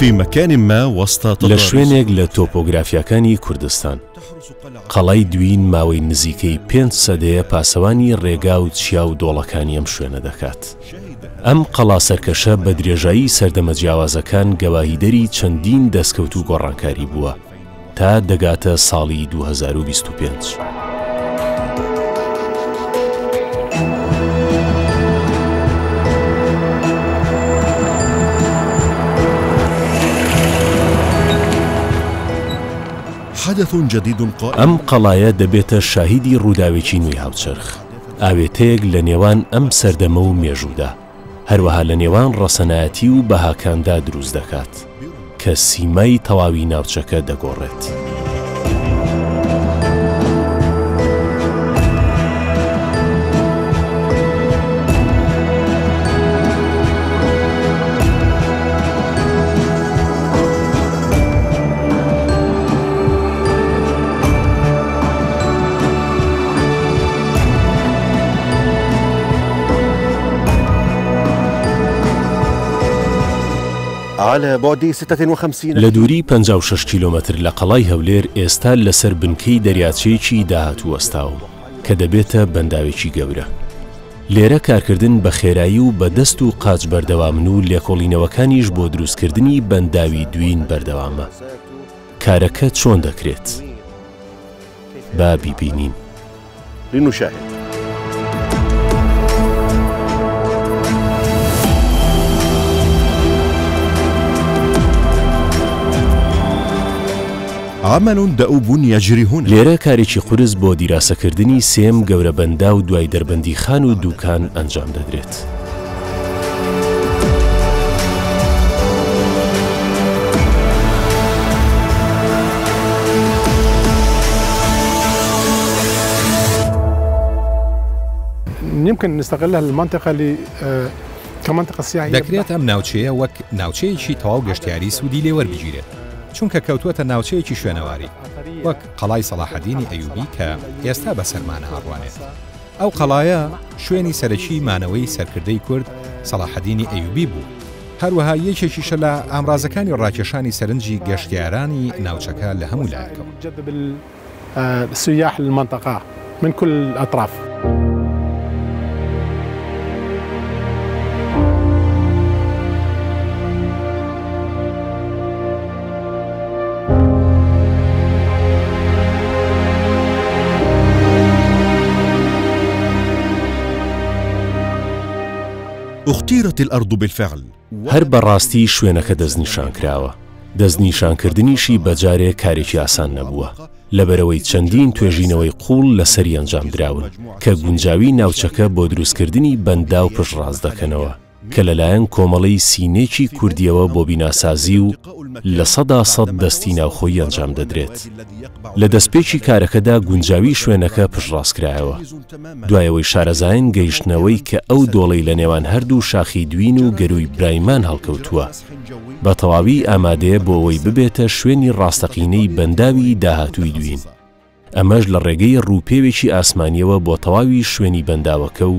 في مكان ما وسط لشوينێک لە تۆپۆگرافیاکانی کوردستان قەڵای دوین ماوەی نزیکەی 5 سەدەیە پاسەوانی ڕێگا و چیا و دۆڵەکانی ئەم شوێنە دەکات. ئەم قەڵا سەرکەشە بە درێژایی سەردەمە جیاوازەکان گەواهیدەری چەندین دەستکەوت و گۆڕانکاری بووە تا دەگاتە ساڵی 2025. ئەم قەڵایە دەبێتە شاهیدی ڕووداوێکی نوێی هاوچەرخ، ئاوێتەیەک لە نێوان ئەم سەردەمە و مێژوودا، هەروەها لە نێوان ڕەسەنایەتی و بەهاکاندا دروست دەکات کە سیمای تەواوی ناوچەکە دەگۆڕێت. لە دووری 56 کیلۆمەتر لە قەڵای هەولێر ئێستا لەسەر بنکەی دەریاچەیەکی داهاتوو وەستاوم کە دەبێتە بەنداوێکی گەورە. لێرە کارکردن بە خێرایی و بە دەست و قاچ بەردەوامن و لێکۆڵینەوەکانیش بۆ دروستکردنی بەنداوی دوین بەردەوامە. کارەکە چۆن دەکرێت؟ با بیبینین. لێرە کارێکی قورس بۆ دیراسەکردنی سێم گەورە بەندا و دوای دەربەندی خان و دووکان ئەنجام دەدرێت. يمكن نستغلها المنطقة كمنطقة سياحية. دەکرێت ئەم ناوچەیە وەک ناوچەیەکی تەواو گەشتیاری سوودی لێوەربگیرێت، چونکە کەوتووەتە ناوچەیەکی شوێنەواری وەک قەڵای سەلاحەدینی ئەیوبی کە ئێستا بە سەرمانە هەڕوانێت. ئەو قەڵایە شوێنی سەرەکی مانەوەی سەرکردەی کورد سەلاحەدینی ئەیوبی بوو، هەروەها یەکێکیشە لە ئامرازەکانی ڕاکێشانی سەرنجی گەشتیارانی ناوچەکە لە هەموو لایەکەوە. السياح للمنطقة من كل الأطراف. اختيرت الأرض بالفعل. هەر بەڕاستی شوێنەکە دەستنیشان کراوە. دەستنیشانکردنیشی بەجارێ کارێکی ئاسان نەبووە، لەبەرەوەی چەندین توێژینەوەی قوڵ لەسەری ئەنجام دراون کە گونجاوی ناوچەکە بۆ دروستکردنی بەندا و پشتڕاست دەکەنەوە کە لەلایەن کۆمەڵی سینێکی کوردیەوە بۆ بیناسازی و لە 100% دەستی ناوخۆی ئەنجام دەدرێت. لە دەستپێکی کارەکەدا گونجاوی شوێنەکە پشتڕاستکرایەوە، دوایەوەی شارەزایان گەیشتنەوەی کە ئەو دۆڵەی لە نێوان هەردوو شاخی دوین و گەروی برایمان هەڵکەوتووە بە تەواوی ئامادەیە بۆ ئەوەی ببێتە شوێنی ڕاستەقینەی بەنداوی داهاتووی دوین. ئەمەش لە ڕێگەی ڕووپێوێکی ئاسمانیەوە بۆ تەواوی شوێنی بەنداوەکە و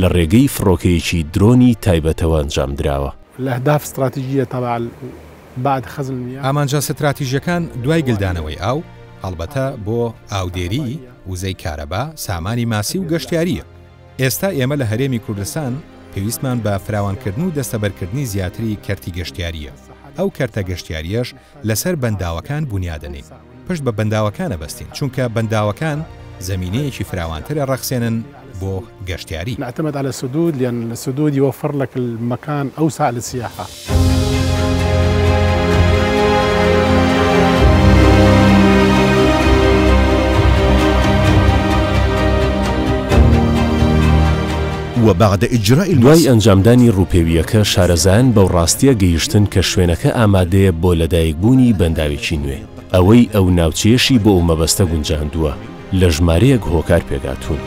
لە ڕێگەی فڕۆکەیەکی درۆنی تایبەتەوە ئەنجام دراوە. الأهداف استراتيجية تبع بعد خزن المياه. ئامانجا ستراتیژیەکان دوای گلدانەوەی ئاو هەڵبەتە بۆ ئاودێری، وزەی کارەبا، سامانی ماسی و گەشتیاریە. ئێستا ئێمە لە هەرێمی کوردستان پێویستمان بە فراوانکردن و دەستەبەرکردنی زیاتری کەرتی گەشتیاریە. ئەو کەرتە گەشتیاریەش لەسەر بەنداوەکان بنیادەنێ. پشت بە بەنداوەکانە بەستین، چونکە بەنداوەکان زمینەیەکی فراوانترە ڕەخسێنن بۆ گەشتیاری. نعتمد على السدود لأن السدود يوفر لك المكان أوسع للسياحة. دوای ئەنجامدانی ڕووپێویەکە شارەزایان بەو ڕاستیە گەیشتن کە شوێنەکە ئامادەیە بۆ لەدایکبوونی بەنداوێکی نوێ. ئەوەی ئەو ناوچێشی بۆ ئەو مەبەستە گونجاندووە لە ژمارەیەک هۆکار پێگاتوون.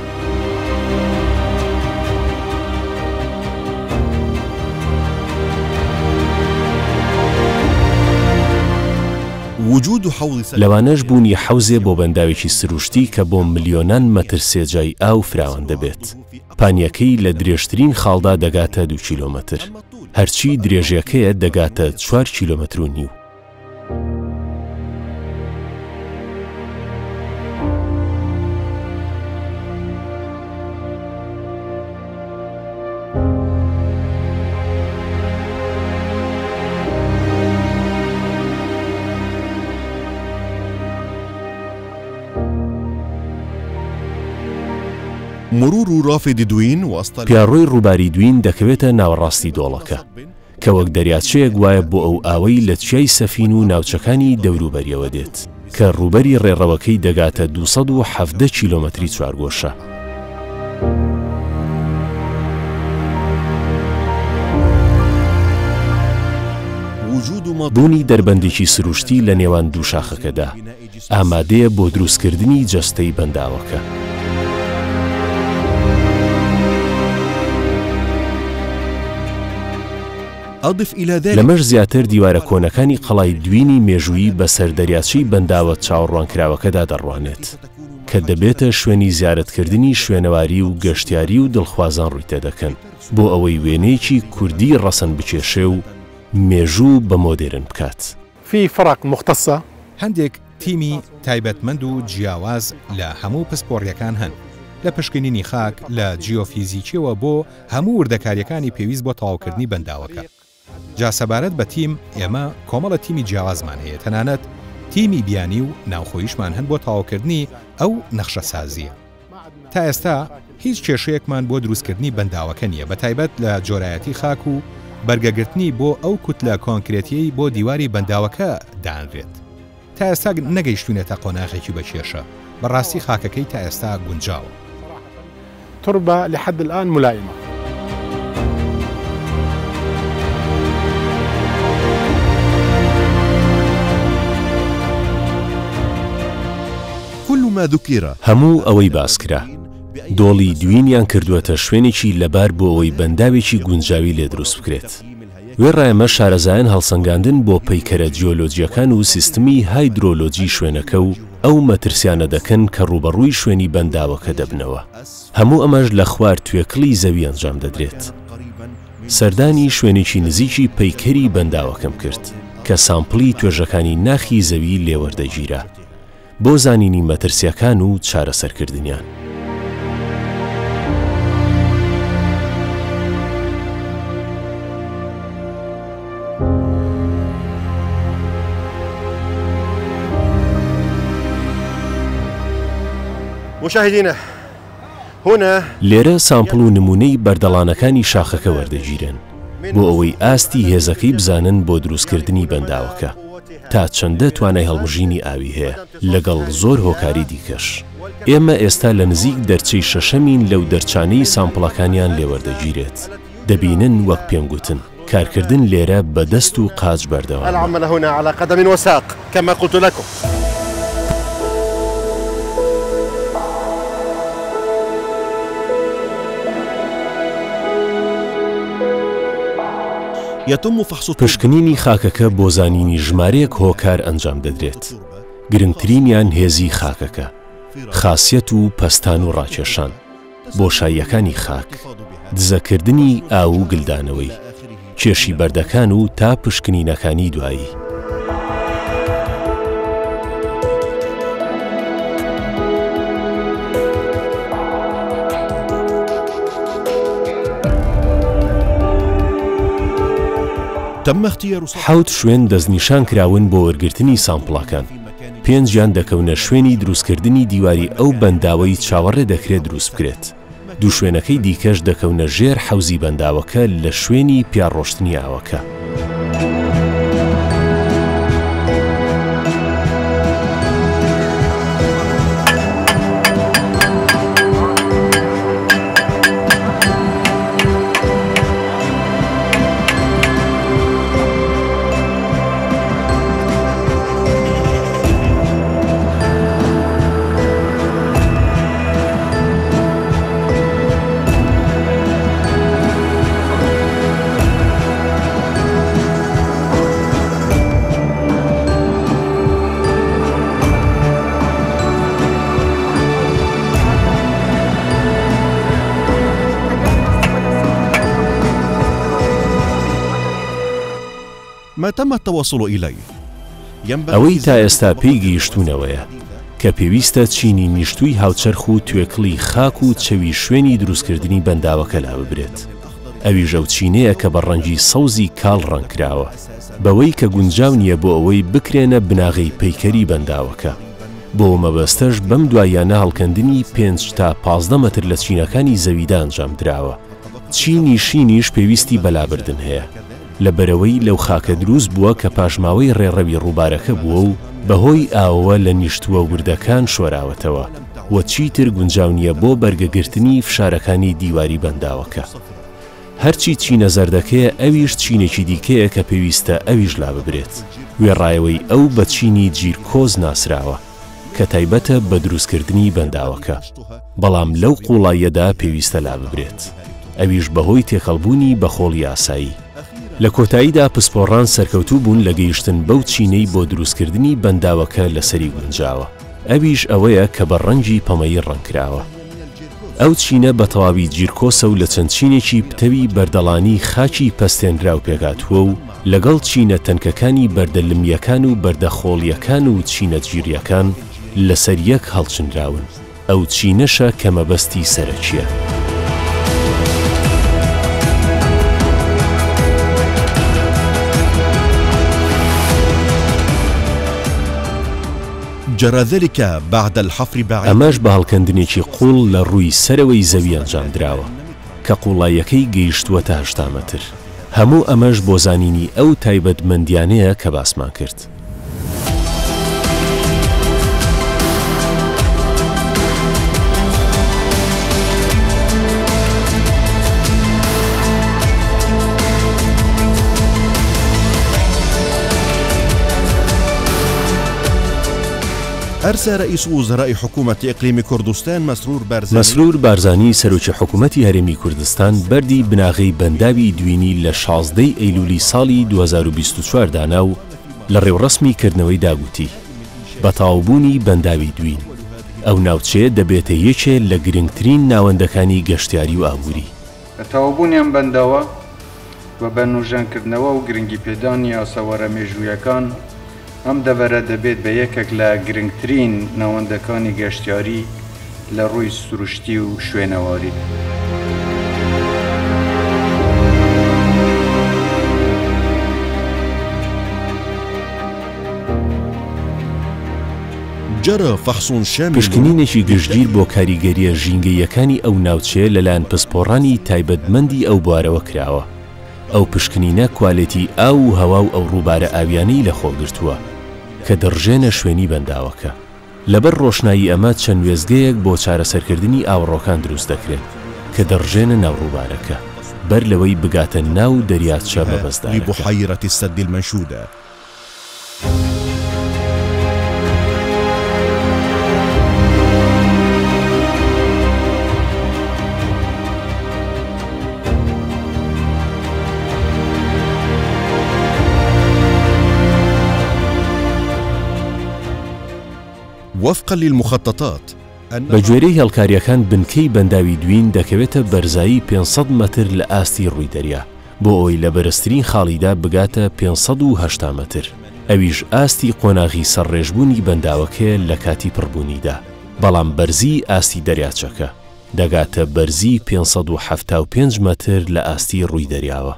لەوانەش بوونی حەوزێ بۆ بەنداوێکی سروشتی کە بۆ ملیۆنان مەتر سێجای ئاو فراوان دەبێت. پانیەکەی لە درێژترین خاڵدا دەگاتە 2 کیلۆمەتر. هەرچی درێژیەکەیە دەگاتە 4 کیلۆمەتر و نیو. مرور رافد دوين وسط پیاڕۆی ڕووباری دوین دەکەوێتە ناوەڕاستی دۆڵەکە کە وەک دەریاچەیەک وایە بۆ ئەو ئاوەی لە چیای سەفین و ناوچەکانی دەوروبەریەوە دێت کە ڕووبەری ڕێڕەوەکەی دەگاتە 270 کیلۆمەتری چوارگۆشە. بوونی دەربەندێکی سروشتی لە نێوان دوو شاخەکەدا ئامادەیە بۆ دروستکردنی جەستەی بەنداوەکە. لەمەش زیاتر دیوارە کۆنەکانی قەڵای دوینی مێژوویی بەسەر دەریاچەی بەنداوە چاوەڕوانکراوەکەدا دەڕوانێت کە دەبێتە شوێنی زیارەتکردنی شوێنەواری و گەشتیاری و دڵخوازان ڕوویتە دەکەن بۆ ئەوەی وێنەیەکی کوردی ڕەسەن بچێشێ و مێژوو بە مۆدێرن بکات. في فرق مختصة هەندێک تیمی تایبەتمەند و جیاواز لە هەموو پسپۆڕیەکان هەن لە پشکنینی خاک لە جیۆفیزیکیەوە بۆ هەموو وردەکاریەکانی پێویست بۆ تەواوکردنی بەنداوەکە. جا سەبارەت بە تیم ئێمە کۆمەڵە تیمی جیاوازمان هەیە تەنانەت تیمی بیانی و ناوخۆیشمان هەن بۆ تەواوکردنی ئەو نەخشە سازیە. تا ئێستا هیچ کێشەیەکمان بۆ دروستکردنی بەنداوەکە نییە بە تایبەت لە جۆرایەتی خاک و بەرگەگرتنی بۆ ئەو کوتلە کۆنکرێتیەی بۆ دیواری بەنداوەکە دانرێت. تا ئێستا نەگەیشتوونێتە قۆناغێکی بە کێشە بەڕاستی خاکەکەی تا ئێستا گونجاوە. تربة لحد الآن ملائمة. هەموو ئەوەی باسکرا دۆڵی دوینیان کردووەتە شوێنێکی لەبار بۆ ئەوەی بەنداوێکی گونجاوی لێ دروست بکرێت. وێ ڕایەمە شارەزایان هەڵسەنگاندن بۆ پەیکەرە جیۆلۆجیەکان و سیستمی هایدرۆلۆجی شوێنەکە و ئەو مەترسیانە دەکەن کە ڕوبەڕووی شوێنی بەنداوەکە دەبنەوە. هەموو ئەمەش لە خوار توێکڵی زەوی ئەنجام دەدرێت. سەردانی شوێنێکی نزیکی پەیکەری بەنداوەکەم کرد کە سامپڵی توێژەکانی ناخی زەوی لێوەردەگیرە بۆ زانینی مەترسیەکان و چارەسەرکردنیان. مشاهدينا هنا لێرە سامپڵ و نمونەی بەردەڵانەکانی شاخەکە وەردەگیرن بۆ ئەوەی ئاستی هێزەکەی بزانن بۆ دروستکردنی بەنداوەکە تا چەندە توانای هەڵمژینی ئاوی هەیە لەگەڵ زۆر هۆکاری دیکەش. ئێمە ئێستا لە نزیک دەرچەی شەشەمین لەو دەرچانەی سامپڵەکانیان لێوەردەگیرێت. دەبینن وەک پێم گوتن کارکردن لێرە بە دەست و قاچ بەردەوام. العمل هنا على قدم وساق كما قلت لكم. پشکنینی خاکەکە بۆ زانینی ژمارەیەک هۆکار ئەنجام دەدرێت. گرنگترینیان هێزی خاکەکە، خاسیەت و پەستان و ڕاکێشان، بۆشاییەکانی خاک، دزەکردنی ئاو و گلدانەوەی، کێشی بەردەکان و تا پشکنینەکانی دوایی. حوت شوێن دەستنیشان کراون بۆ وەرگرتنی سامپڵەکان. 5 دەکەونە شوێنی دروستکردنی دیواری ئەو بەنداوەی چاوەڕێ دەکرێت دروست بکرێت. 2 شوێنەکەی دیکەش دەکەونە ژێر حەوزی بەنداوەکە لە شوێنی پیاڕۆشتنی ئاوەکە. ما تم التوصل إليه ئەوەی تا ئێستا پێی گەیشتوونەوەیە کە پێویستە چینی نیشتووی هاوچەرخ و توێکڵی خاک و چەوی شوێنی دروستکردنی بەنداوەکە لا ببرێت. ئەویش ئەو چینەیە کە بە ڕەنگی سەوزی کاڵ ڕەنگراوە بەوەی کە گونجاو نییە بۆ ئەوەی بکرێنە بناغی پەیکەری بەنداوەکە. بۆ مەبەستەش بەم دوایانە هەڵکەندنی 5 تا 15 مەتر لە چینەکانی زەویدا ئەنجام دراوە. چینی شینیش پێویستی بەلابردن هەیە لەبەرەوەی لەو خاکە دروست بووە کە پاشماوەی ڕێڕەوی ڕووبارەکە بووە و بەهۆی ئاوە لە نیشتووە وردەکان شۆراوەتەوە و چیتر گونجاو نییە بۆ بەرگەگرتنی فشارەکانی دیواری بەنداوەکە. هەرچی چینە زەردەکەیە ئەویش چینێکی دیکەیە کە پێویستە ئەویش لا ببرێت. وێڕایەوەی ئەو بە چینی جیرکۆز ناسراوە کە تایبەتە بە دروستکردنی بەنداوەکە، بەڵام لەو قوڵایەدا پێویستە لا ببرێت. ئەویش بەهۆی تێکەڵبوونی بەخۆڵی ئاسایی. لە کۆتاییدا پسپۆڕان سەرکەوتوو بوون لە گەیشتن بەو چینەی بۆ دروستکردنی بەنداوەکە لەسەری گونجاوە. ئەویش ئەوەیە کە بە ڕەنگی پەمەیی ڕەنگراوە. ئەو چینە بە تەواوی جیرکۆسە و لە چەند چینێکی پتەوی بەردەڵانی خاکی پەستێنرا و پێگاتووە و لەگەڵ چینە تەنکەکانی بەردەلمیەکان و بەردەخۆڵیەکان و چینە گیریەکان لەسەر یەک هەڵچنراون. ئەو چینەشە کە مەبەستی سەرەکیە. جرى ذلك بعد الحفر بعيد. ئەمەش بە هەڵکەندنێکی قوڵ لە ڕووی سەرەوەی زەوی ئەنجام دراوە کە قوڵایەکەی گەیشتووەتە 80 مەتر. هەموو ئەمەش بۆ زانینی ئەو تایبەتمەندیانەیە کە باسمان کرد. أرسل رئيس وزراء حكومة إقليم كردستان مسرور بارزاني سەرۆکی حکوومەتی هەرێمی کوردستان بەردی بناغی بەنداوی دوینی لە 16 ئەیلولی ساڵی 2024 دانا و لە ڕێوڕسمی کردنەوەی داگوتی بە تاوبوونی بەنداوی دوین ئەو ناوچەیە دەبێتە یەکێ لە گرنگترین ناوەندەکانی گەشتیاری و ئابووری. بە تاوبوونیان بەنداوە و بە نوژانکردنەوە و گرنگی پێدانی یاساوەرە مێژوویەکان ئەم دەڤەرە دەبێت بە یەکێک لە گرنگترین ناوەندەکانی گەشتیاری لە ڕووی سروشتی و شوێنەواری. جرى فحص شامل پشکنینێکی گشتگیر بۆ کاریگەریە ژینگەیەکانی ئەو ناوچەیە لەلایەن پسپۆڕانی تایبەتمەندی ئەو بوارەوە کراوە. ئەو پشکنینە کوالێتی ئاو و هەوا و ئەو ڕووبارە ئاویانەی لەخۆگرتووە کە دەڕژێنە شوێنی بەنداوەکە. لەبەر ڕۆشنایی ئەمە چەند وێزگەیەک بۆ چارەسەرکردنی ئاوڕۆکان دروست دەکرێت کە دەڕژێنە ناو ڕووبارەکە بەر لەوەی بگاتە ناو دەریاچە بەبەستدارەکە. لبحيرة السد المنشودة. وفقا للمخططات بە گوێرەی هێڵکاریەکان بنکەی بەنداوی دوین دەکەوێتە بەرزایی 500 مەتر لە ئاستی ڕووی دەریا بۆ ئەوی لە بەرزترین خاڵیدا بگاتە 580 مەتر. ئەویش ئاستی قۆناغی سەرڕێژبوونی بەنداوەکەیە لە کاتی پڕبوونیدا، بەڵام بەرزی ئاستی دەریاچەکە دەگاتە بەرزی 575 مەتر لە ئاستی ڕووی دەریاوە.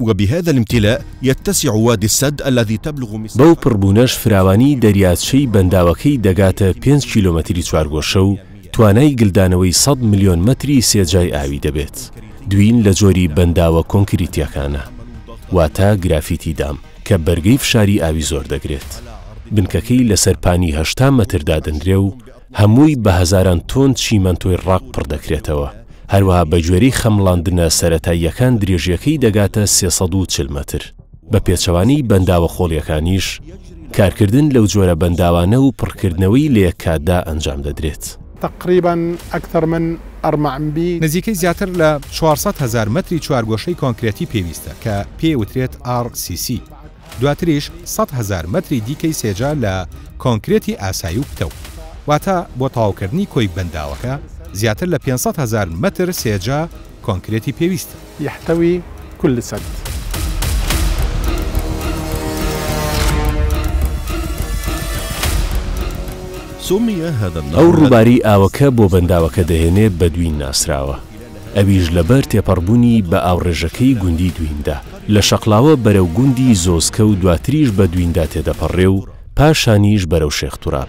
وبهذا الامتلاء يتسع وادي السد الذي تبلغ بەو پڕبوونەش فراوانی دەریاچەی بەنداوەکەی دەگاتە 5 کیلۆمەتری چوارگۆشە و توانای گلدانەوەی 100 ملیۆن مەتری سێجای ئاوی دەبێت. دوین لە جۆری بەنداوە کۆنکریتیەکانە، واتە گرافیتی دام کە بەرگەی فشاری ئاوی زۆر دەگرێت. بنکەکەی لەسەر پانی 80 مەتردا دەندرێ و هەمووی بە هەزاران تۆن چیمەنتۆی ڕاق پڕ دەکرێتەوە. هەروەها بە گوێرەی خەمڵاندنە سەرەتاییەکان درێژیەکەی دەگاتە 340 مەتر. بە پێچەوانی بەنداوە خۆڵیەکانیش کارکردن لەو جۆرە بەنداوانە و پڕکردنەوەی لە یەک کاتدا ئەنجام دەدرێت. تقریبا أكثر من 400 نزیکەی زیاتر لە 400,000 مەتری چوارگۆشەی کۆنکرێتی پێویستە کە پێوترێت RCC. دواتریش 100,000 مەتری دیکەی سێجا لە کۆنکرێتی ئاسایی و پتە. واتە بۆ تەواوکردنی کۆی بەنداوەکە زیاتر لە 500,000 متر سێجا کۆنکرێتی پێویستە. يحتوي كل سد. ئەو ڕووباری ئاوەکە بۆ بەنداوەکە دەهێنێ بە دوین ناسراوە. ئەویش لەبەر تێپەڕبوونی بە ئاوڕێژەکەی گوندی دویندا لە شەقلاوە بەرەو گوندی زۆزکە و دواتریش بە دویندا تێدەپەڕێ و پاشانیش بەرەو شێخ توراب.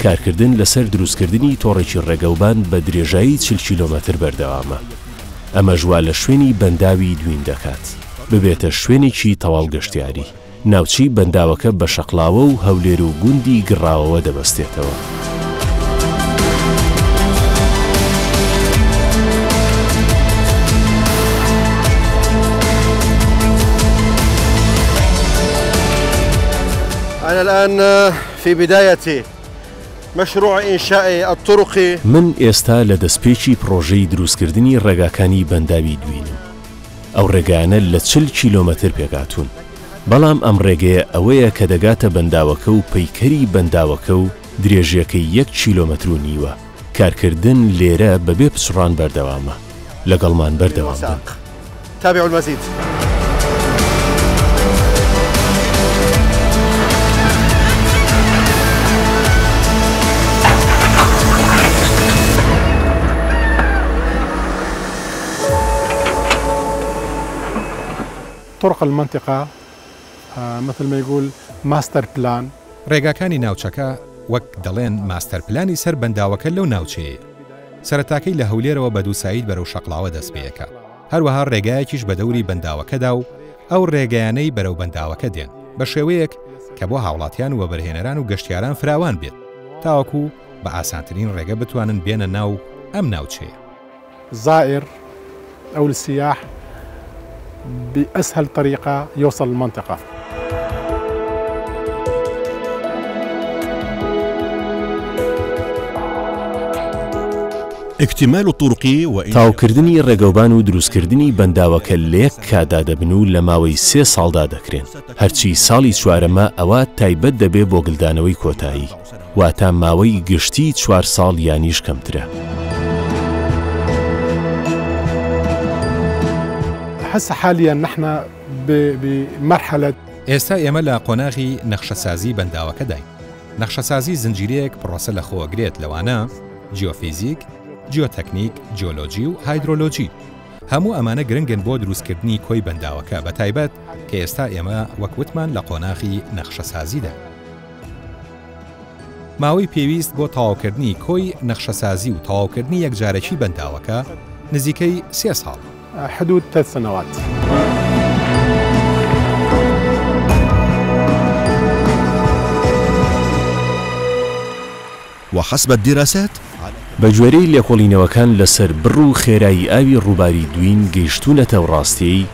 کارکردن لەسەر دروستکردنی تۆڕێکی ڕێگەوبان بە درێژایی 40 کیلۆمەتر بەردەوامە. ئەمە ژوا لە شوێنی بەنداوی دوین دەکات ببێتە شوێنێکی تەواو گەشتیاری. ناوچی بەنداوەکە بە شەقلاوە و هەولێر و گوندی گڕاوەوە دەبەستێتەوە. أنا الآن في بداية مشروع إنشاء الطرق. من ئێستا لە دەستپێکی پرۆژەی دروستکردنی ڕێگاکانی بەنداوی دوینم. ئەو ڕێگانە لە 40 کیلۆمەتر پێکاتون. بەڵام ئەم ڕێگەیە ئەوەیە کە دەگاتە بەنداوەکە و پەیکەری بەنداوەکە و درێژیەکەی 1 کیلۆمەتر و نیوە. کارکردن لێرە بەبێ پچڕان بەردەوامە. لەگەڵمان بەردەوام بن. تابعوا المزيد. طرق المنطقة مثل ما يقول ماستر بلان. ڕێگاکانی ناوچەکە وەک دەڵێن ماستەر پلانی سەر بەنداوەکە لەو ناوچەیە. سەرەتاکەی لە هەولێرەوە بە دووسایید بەرەو شەقلاوە دەست پێیەکە. هەروەها ڕێگایەکیش بە دەوری بەنداوەکەدا و ئەو ڕێگەیانەی بەرەو بەنداوەکە دێن بە شێوەیەک کە بۆ هاوڵاتیان و وەبەرهێنەران و گەشتیاران فراوان بێت تاوەکو بە ئاسانترین ڕێگە بتوانن بێنە ناو ئەم ناوچەیە. زائر أو السياح بأسهل طريقة يوصل المنطقة. اكتمال الطرق تاوکردنی ڕێگەوبان و دروستکردنی بەنداوەکە لە یەک کادا دەبن و لە ماوەی 3 ساڵدا دەکرێن. هەرچی ساڵی چوارەمە ئەوە تایبەت دەبێ بۆ گلدانەوەی کۆتایی واتە ماوەی گشتی 4 ساڵ یانیش کەمترە. هسه حاليا نحن بمرحلة ئێستا ئێمە لە قۆناغی نەخشەسازی بەنداوەکە داین. نەخشەسازی زنجیرەیەک پڕۆسە لە خۆوەگرێت لەوانە جیۆفیزیک، جیۆتەکنیک، جیۆلۆجی و هایدرۆلۆجی. هەموو ئەمانە گرنگن بۆ دروستکردنی کۆی بەنداوەکە بە تایبەت کە ئێستا ئێمە وەکوتمان لە قۆناغی نەخشەسازیدا. ماوەی پێویست بۆ تەواوکردنی کۆی نەخشەسازی و تەواوکردنی یەکجارەکی بەنداوەکە نزیکەی 3 ساڵ. حدود 3 سنوات. وحسب الدراسات بە گوێرەی لێکۆڵینەوەکان لەسەر بڕ و خێرایی ئاوی ڕووباری دوین گەیشتونەتە و ڕاستیەی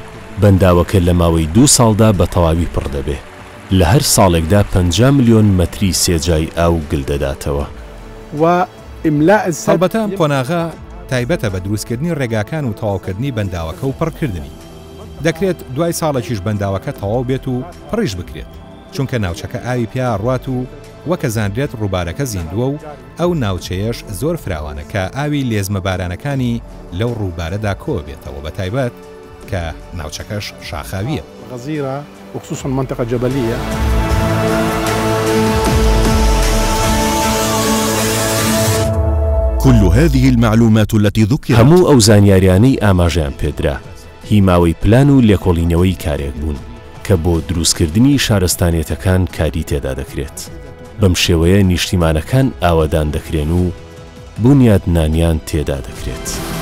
بەنداوەکە لە ماوەی 2 ساڵدا بە تەواوی پڕ دەبێ. لە هەر ساڵێکدا 50 ملیۆن مەتری سێجای ئاو گلدەداتەوە. هەڵبەتە ئەم قۆناغا تایبەتە بە دروستکردنی ڕێگاکان و تەواوکردنی بەنداوەکە و پڕکردنی. دەکرێت دوای ساڵێکیش بەنداوەکە تەواو بێت و پڕیش بکرێت چونکە ناوچەکە ئاوی پیا ڕوات و وەکە زانرێت ڕووبارەکە زیندووە و ئەو ناوچەیەش زۆر فراوانە کە ئاوی لێزمە بارانەکانی لەو ڕووبارەدا کۆ بێتەوە بە تایبەت کە ناوچەکەش شاخاویە. غزيرة وخصوصا منطقة جبلية. كل هذه المعلومات التي ذكرت هەموو ئەو زانیاریانەی ئاماژیان پێدرا هی ماوەی پلان و لێکۆڵینەوەی کارێک بوون کە بۆ دروستکردنی شارستانیەتەکان کاری تێدا دەکرێت. بەم شێوەیە نیشتیمانەکان ئاوەدان دەکرێن و بنیاد نانیان تێدا دەکرێت.